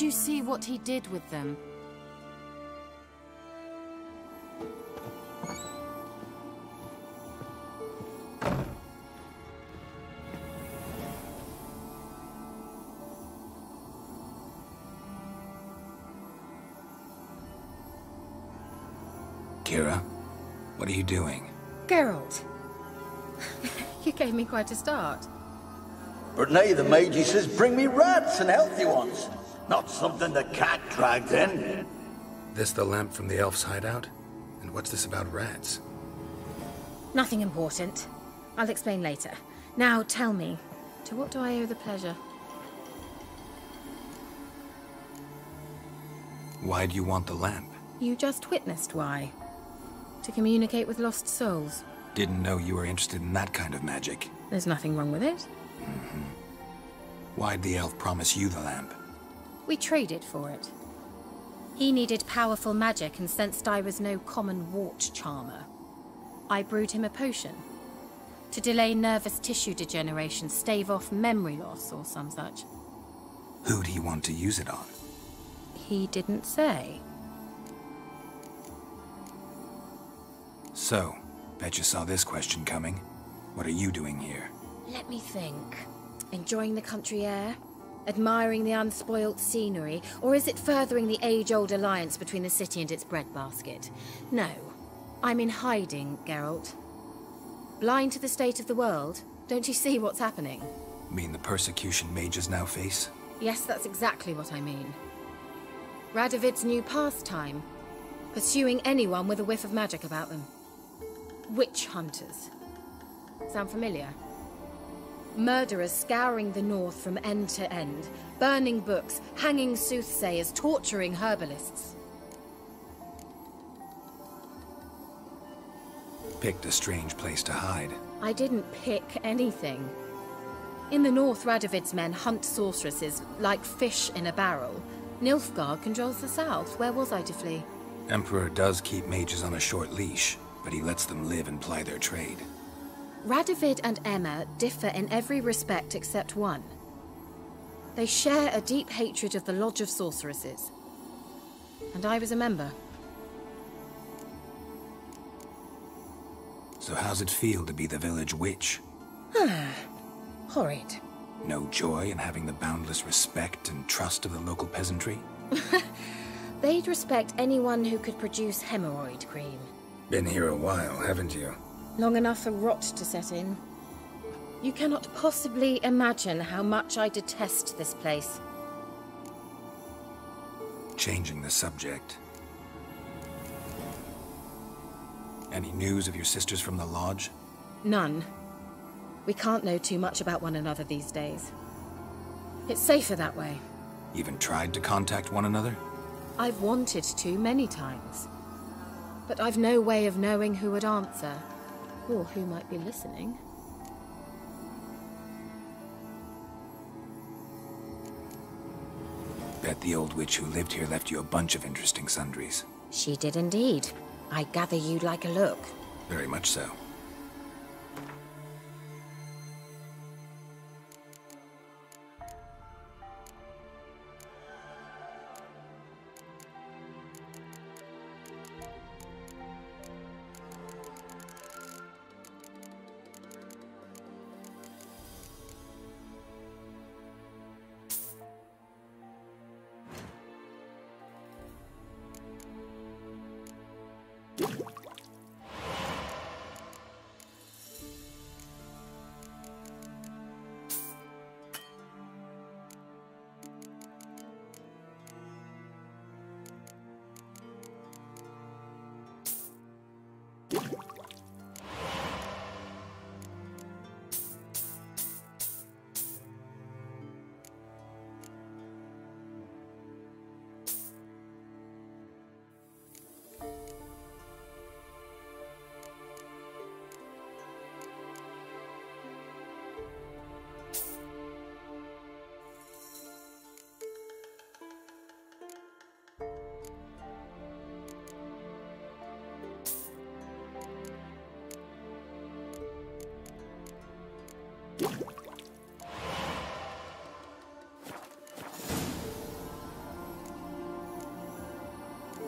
you see what he did with them? Kira, what are you doing? Geralt. You gave me quite a start. But now the Magi says bring me rats and healthy ones. Not something the cat dragged in. This the lamp from the elf's hideout? And what's this about rats? Nothing important. I'll explain later. Now tell me, to what do I owe the pleasure? Why do you want the lamp? You just witnessed why. To communicate with lost souls. Didn't know you were interested in that kind of magic. There's nothing wrong with it. Why'd the elf promise you the lamp? We traded for it. He needed powerful magic and sensed I was no common wart charmer. I brewed him a potion. To delay nervous tissue degeneration, stave off memory loss or some such. Who'd he want to use it on? He didn't say. So, bet you saw this question coming. What are you doing here? Let me think. Enjoying the country air? Admiring the unspoilt scenery? Or is it furthering the age-old alliance between the city and its breadbasket? No. I'm in hiding, Geralt. Blind to the state of the world? Don't you see what's happening? Mean the persecution mages now face? Yes, that's exactly what I mean. Radovid's new pastime. Pursuing anyone with a whiff of magic about them. Witch hunters. Sound familiar? Murderers scouring the north from end to end, burning books, hanging soothsayers, torturing herbalists. Picked a strange place to hide. I didn't pick anything. In the north, Radovid's men hunt sorceresses like fish in a barrel. Nilfgaard controls the south. Where was I to flee? Emperor does keep mages on a short leash, but he lets them live and ply their trade. Radovid and Emma differ in every respect except one. They share a deep hatred of the Lodge of Sorceresses. And I was a member. So how's it feel to be the village witch? Horrid. No joy in having the boundless respect and trust of the local peasantry? They'd respect anyone who could produce hemorrhoid cream. Been here a while, haven't you? Long enough for rot to set in. You cannot possibly imagine how much I detest this place. Changing the subject. Any news of your sisters from the lodge? None. We can't know too much about one another these days. It's safer that way. Even tried to contact one another? I've wanted to many times. But I've no way of knowing who would answer. Or who might be listening. Bet the old witch who lived here left you a bunch of interesting sundries. She did indeed. I gather you'd like a look. Very much so.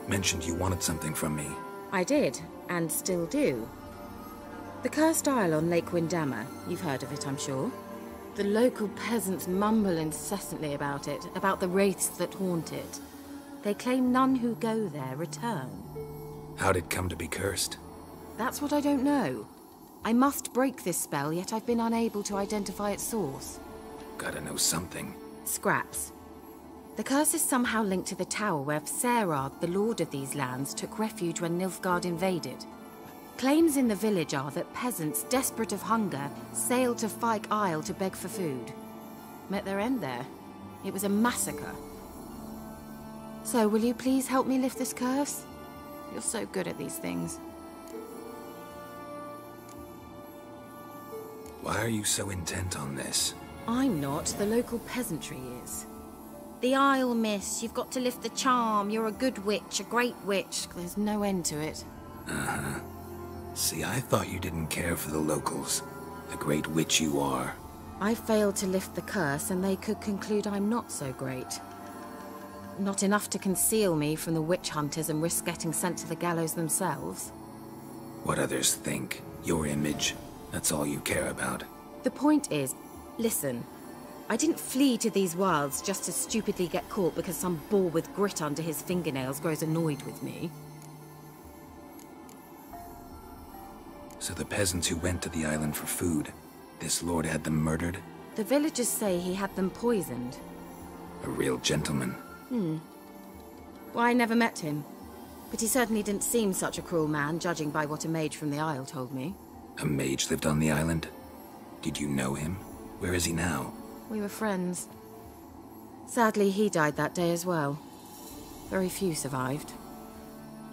Mentioned you wanted something from me. I did, and still do. The Cursed Isle on Lake Windammer. You've heard of it, I'm sure. The local peasants mumble incessantly about it, about the wraiths that haunt it. They claim none who go there return. How'd it come to be cursed? That's what I don't know. I must break this spell, yet I've been unable to identify its source. Gotta know something. Scraps. The curse is somehow linked to the tower where Serad, the lord of these lands, took refuge when Nilfgaard invaded. Claims in the village are that peasants, desperate of hunger, sailed to Fyke Isle to beg for food. Met their end there. It was a massacre. So, will you please help me lift this curse? You're so good at these things. Why are you so intent on this? I'm not. The local peasantry is. The Isle, miss. You've got to lift the charm. You're a good witch, a great witch. There's no end to it. Uh-huh. See, I thought you didn't care for the locals. The great witch you are. I failed to lift the curse, and they could conclude I'm not so great. Not enough to conceal me from the witch hunters and risk getting sent to the gallows themselves. What others think. Your image. That's all you care about. The point is, listen. I didn't flee to these wilds just to stupidly get caught because some boar with grit under his fingernails grows annoyed with me. So the peasants who went to the island for food, this lord had them murdered? The villagers say he had them poisoned. A real gentleman. Well, I never met him. But he certainly didn't seem such a cruel man, judging by what a mage from the Isle told me. A mage lived on the island? Did you know him? Where is he now? We were friends. Sadly, he died that day as well. Very few survived.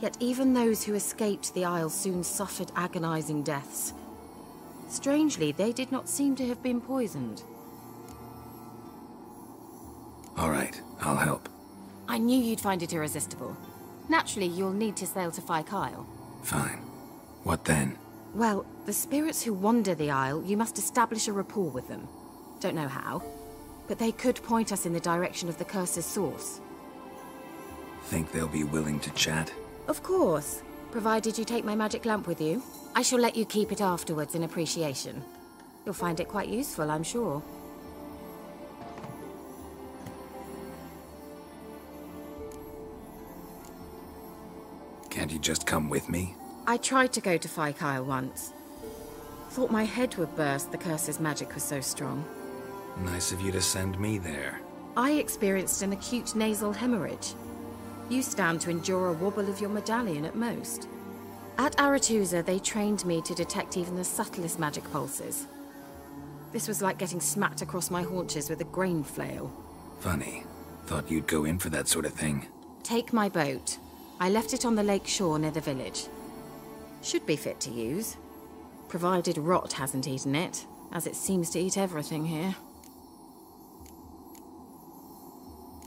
Yet even those who escaped the Isle soon suffered agonizing deaths. Strangely, they did not seem to have been poisoned. All right, I'll help. I knew you'd find it irresistible. Naturally, you'll need to sail to Fyke Isle. Fine. What then? Well, the spirits who wander the Isle, you must establish a rapport with them. Don't know how, but they could point us in the direction of the curse's source. Think they'll be willing to chat? Of course, provided you take my magic lamp with you. I shall let you keep it afterwards in appreciation. You'll find it quite useful, I'm sure. Can't you just come with me? I tried to go to Fyke Isle once. Thought my head would burst, the curse's magic was so strong. Nice of you to send me there. I experienced an acute nasal hemorrhage. You stand to endure a wobble of your medallion at most. At Aretusa, they trained me to detect even the subtlest magic pulses. This was like getting smacked across my haunches with a grain flail. Funny. Thought you'd go in for that sort of thing. Take my boat. I left it on the lake shore near the village. Should be fit to use. Provided rot hasn't eaten it, as it seems to eat everything here.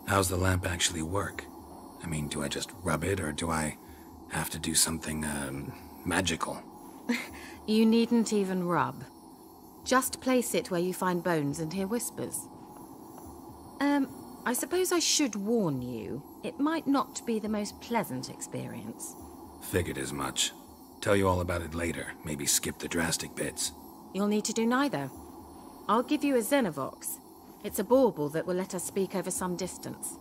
How's the lamp actually work? I mean, do I just rub it, or do I have to do something, magical? You needn't even rub. Just place it where you find bones and hear whispers. I suppose I should warn you. It might not be the most pleasant experience. Figured as much. Tell you all about it later. Maybe skip the drastic bits. You'll need to do neither. I'll give you a Xenovox. It's a bauble that will let us speak over some distance.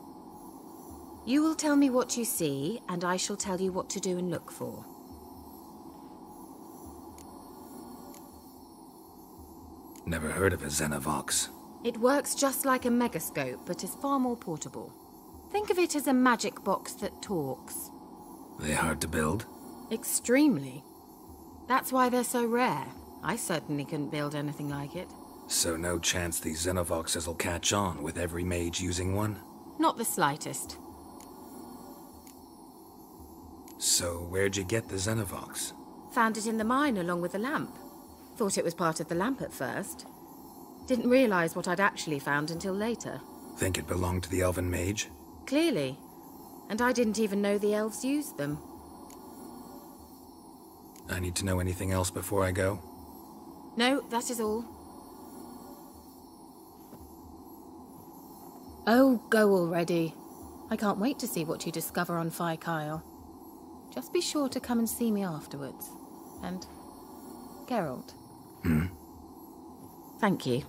You will tell me what you see, and I shall tell you what to do and look for. Never heard of a Xenovox. It works just like a megascope, but is far more portable. Think of it as a magic box that talks. They hard to build? Extremely. That's why they're so rare. I certainly couldn't build anything like it. So no chance these Xenovoxes will catch on with every mage using one? Not the slightest. So where'd you get the Xenovox? Found it in the mine along with the lamp. Thought it was part of the lamp at first. Didn't realize what I'd actually found until later. Think it belonged to the elven mage? Clearly. And I didn't even know the elves used them. I need to know anything else before I go? No, that is all. Oh, go already. I can't wait to see what you discover on Fyke Isle. Just be sure to come and see me afterwards. And Geralt. Thank you.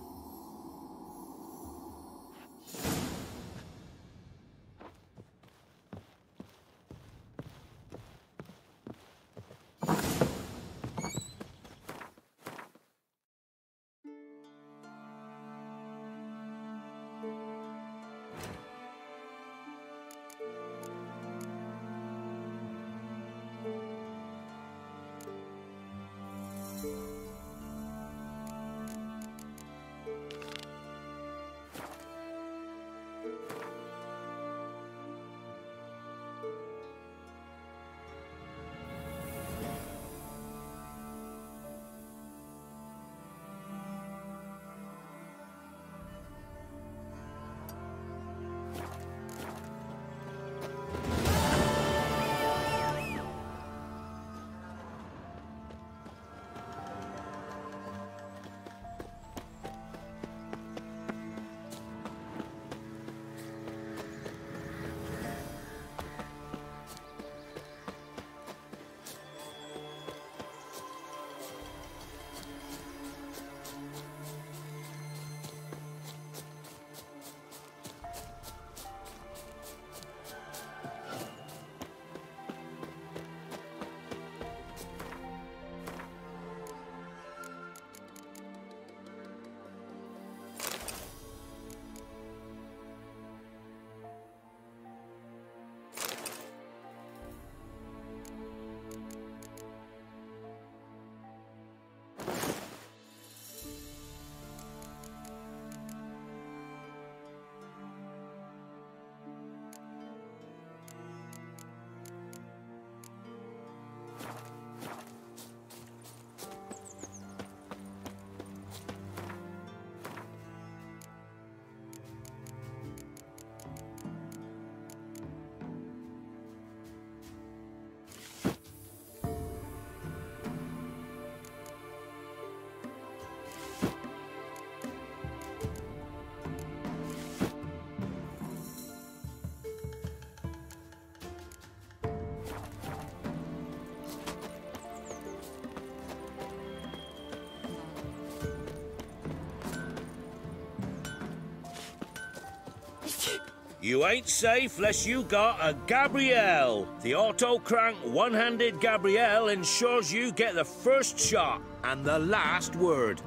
You ain't safe less you got a Gabrielle. The auto-crank one-handed Gabrielle ensures you get the first shot and the last word.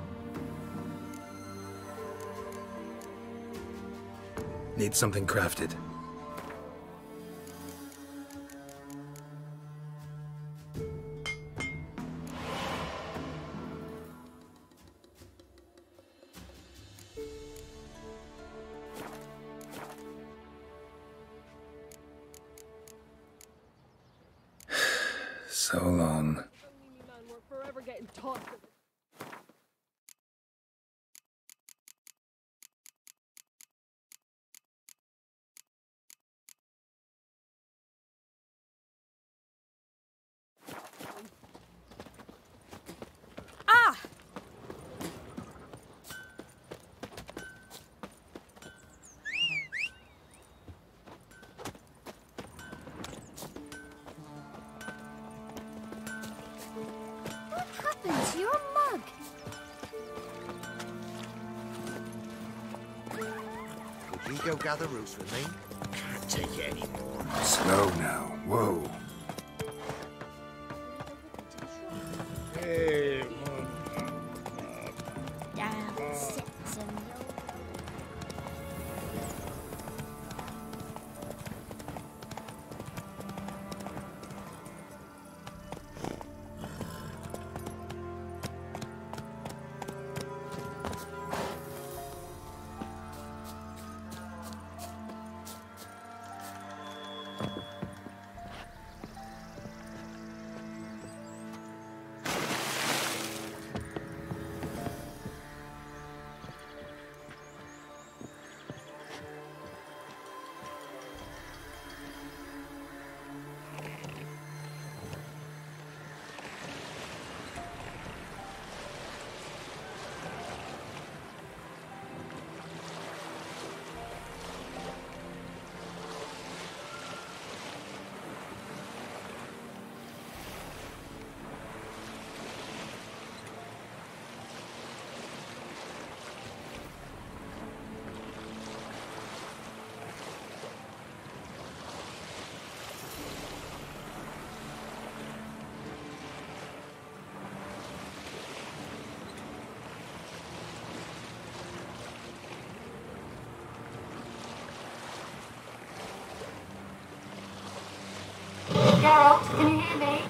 Need something crafted. So long. Ah! What happened to your mug? Would you go gather roots with me? Can't take it anymore. Slow now. Whoa. Down, sits and Geralt, can you hear me?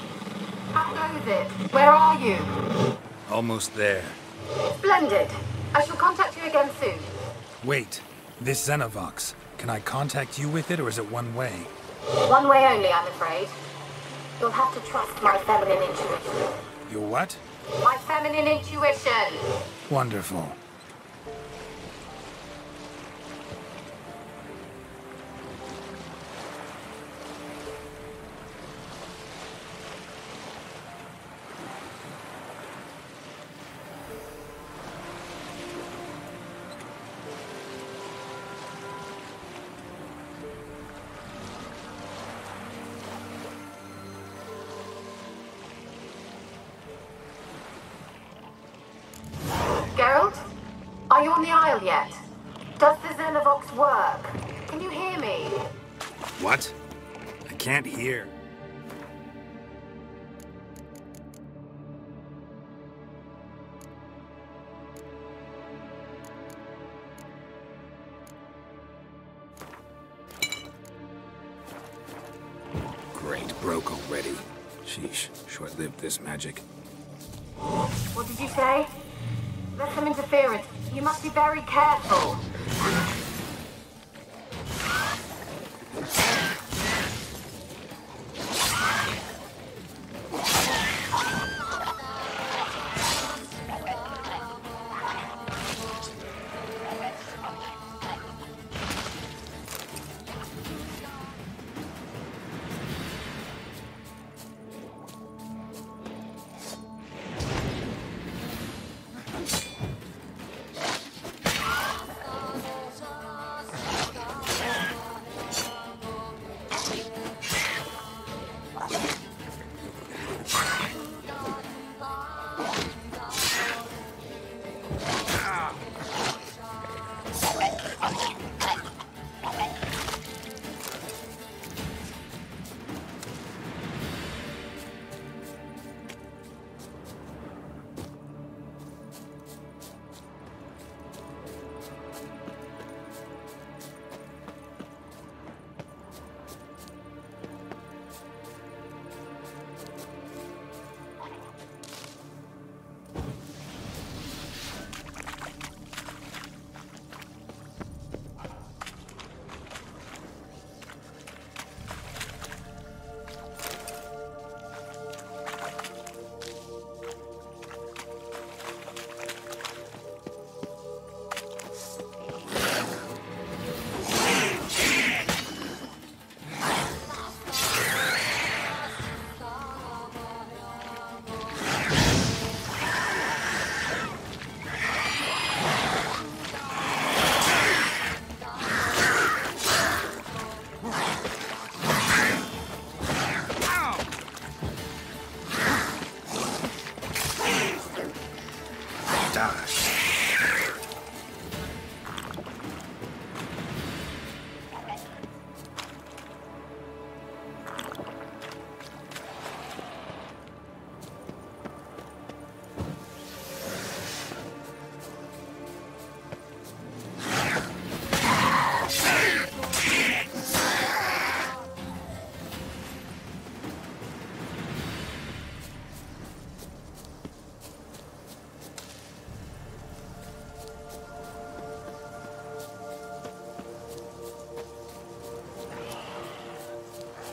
How goes it? Where are you? Almost there. Splendid. I shall contact you again soon. Wait, this Xenovox. Can I contact you with it, or is it one way? One way only, I'm afraid. You'll have to trust my feminine intuition. Your what? My feminine intuition! Wonderful. Geralt? Are you on the Isle yet? Does the Xenovox work? Can you hear me? What? I can't hear. Great, broke already. Sheesh, short-lived this magic. What did you say? There's some interference. You must be very careful.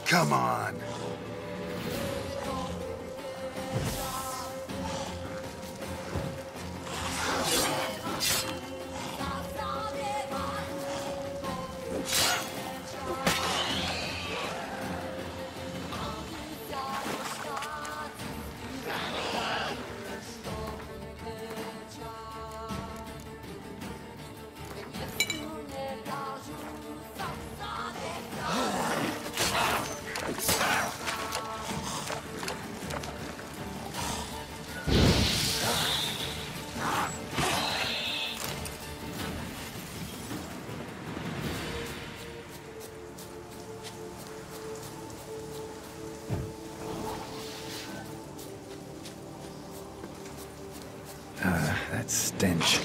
Come on. That stench.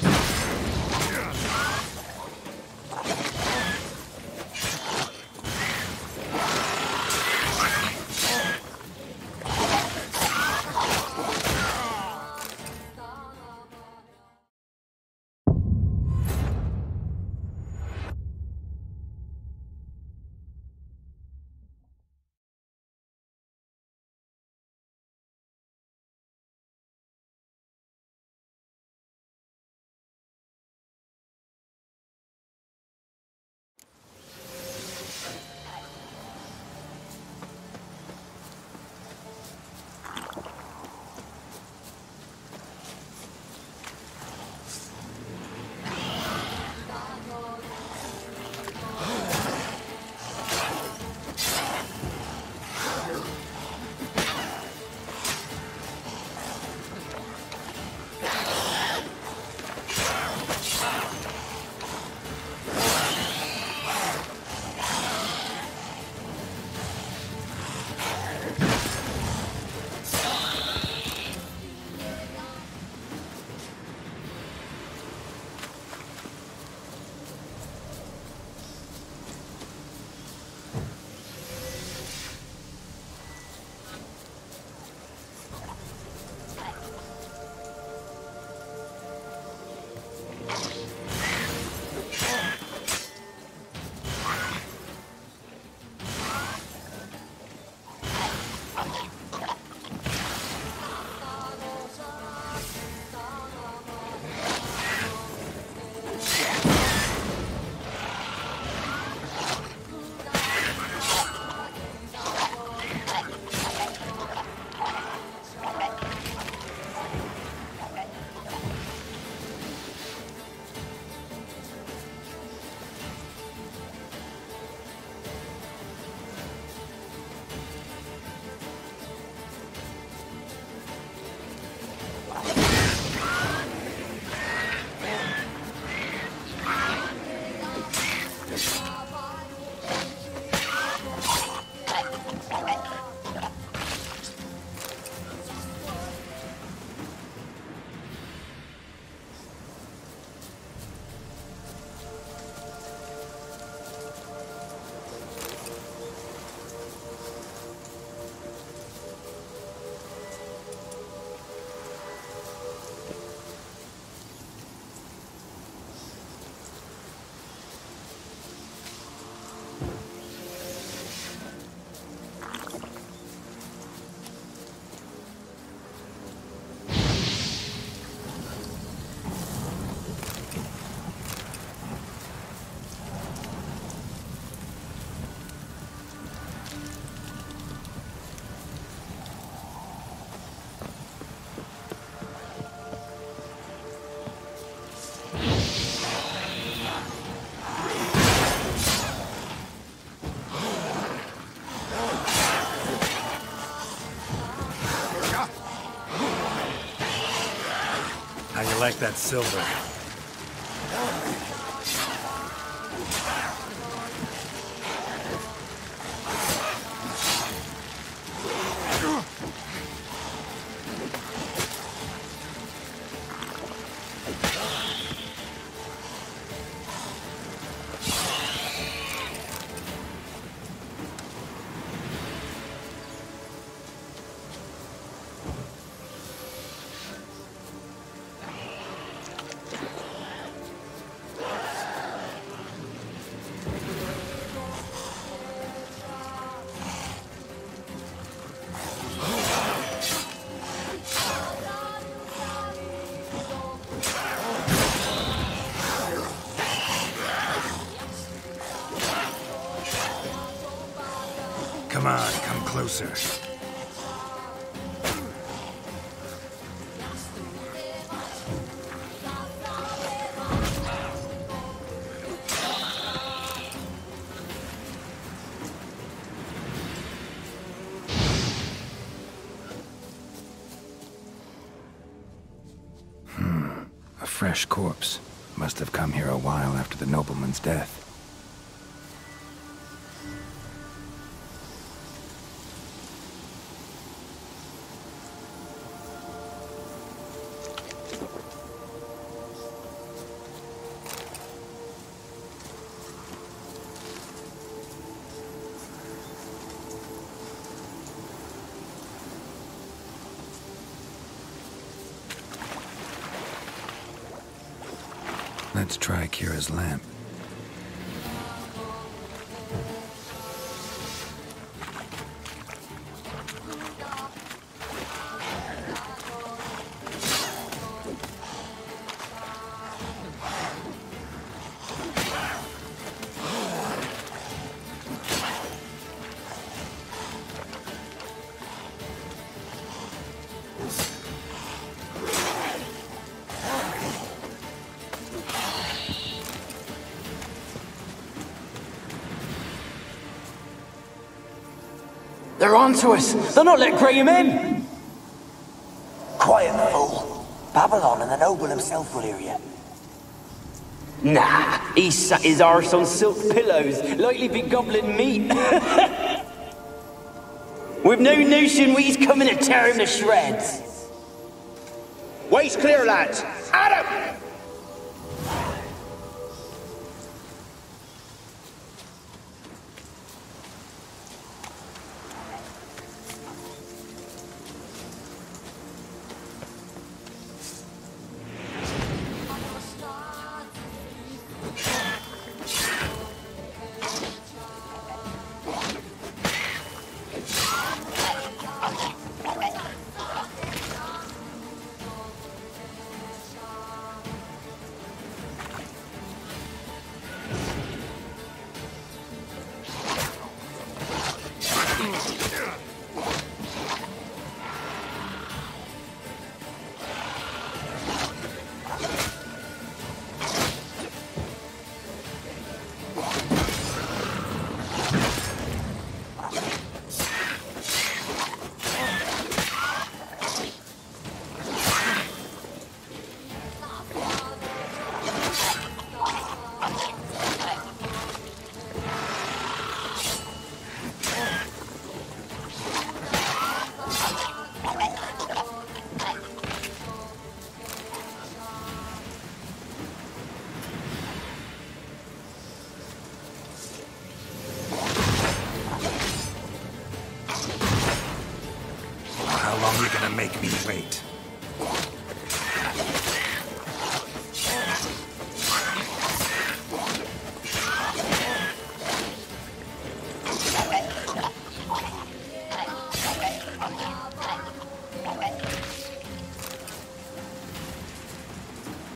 like that silver. Come on, come closer. A fresh corpse. Must have come here a while after the nobleman's death. Let's try Kira's lamp. They're onto us! They'll not let Graham in! Quiet, fool. Babylon and the noble himself will hear you. Nah, he sat his arse on silk pillows, likely be gobbling meat. We've no notion we's coming to tear him to shreds. Way's clear, lads. Adam! How long are you gonna make me wait?